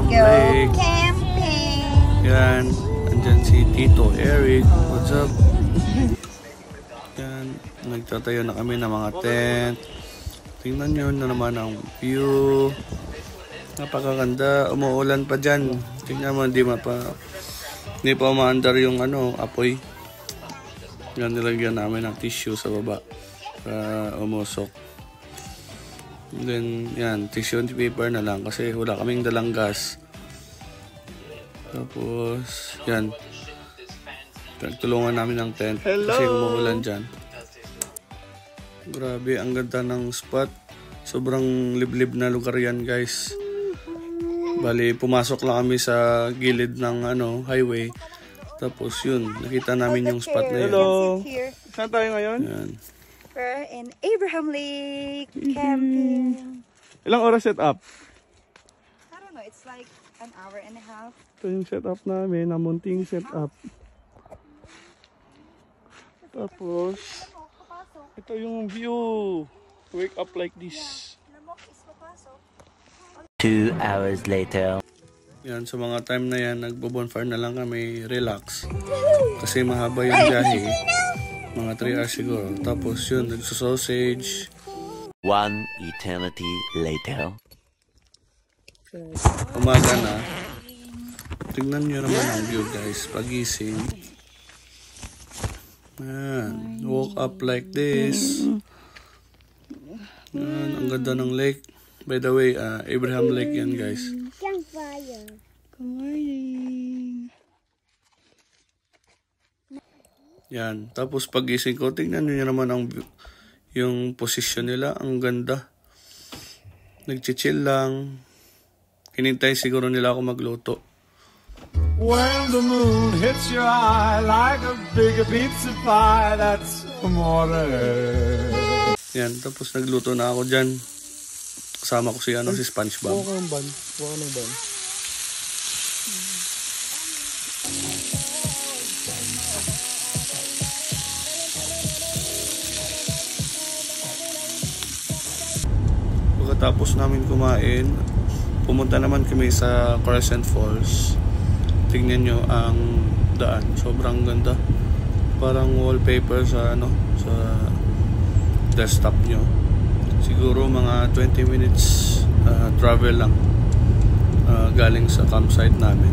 Lake. Camping. Yan. Andyan si Tito Eric. What's up? Yan. Nagtatayo na kami ng mga tent. Tingnan nyo na naman ang view. Napakaganda. Umuulan pa dyan. Tingnan mo, hindi pa umaandar yung apoy. Yan, nilagyan namin ng tissue sa baba para umusok. Then, yan, tissue and paper na lang kasi wala kaming dalang gas. Tapos, yan. Tulungan namin ng tent kasi umuulan dyan. Grabe, ang ganda ng spot. Sobrang liblib na lugar yan, guys. Bali, pumasok lang kami sa gilid ng highway. Tapos yun, nakita namin yung spot na yun. Hello! Saan tayo ngayon? Yan. We're in Abraham Lake camping. Ilang oras set up? I don't know, it's like an hour and a half. Ito yung set up namin, namunting set up. Tapos, ito yung view. Wake up like this. 2 hours later. Yan, sa mga time na yan, nagbo-bonfire na lang kami, relax. Kasi mahaba yung biyahe. Mga 3 hours siguro. Tapos yun, nagsasausage. 1 eternity later. Umaga na. Tingnan nyo naman ang view, guys. Pagising. Yan. Walk up like this. Yan, ang ganda ng lake. By the way, Abraham Lake yan, guys. Campfire. Good morning. Yan. Tapos pagising ko, tingnan nyo naman yung position nila. Ang ganda. Nagchichill lang. Hinintay siguro nila ako magluto. When the moon hits your eye like a big pizza pie, that's amore. Yan. Tapos nagluto na ako dyan. Kasama ko si SpongeBob. Buka ng ban. Buka ng ban. Pagkatapos namin kumain, pumunta naman kami sa Crescent Falls. Tingnan nyo ang daan. Sobrang ganda. Parang wallpaper sa sa desktop nyo. Siguro mga 20 minutes travel lang galing sa campsite namin.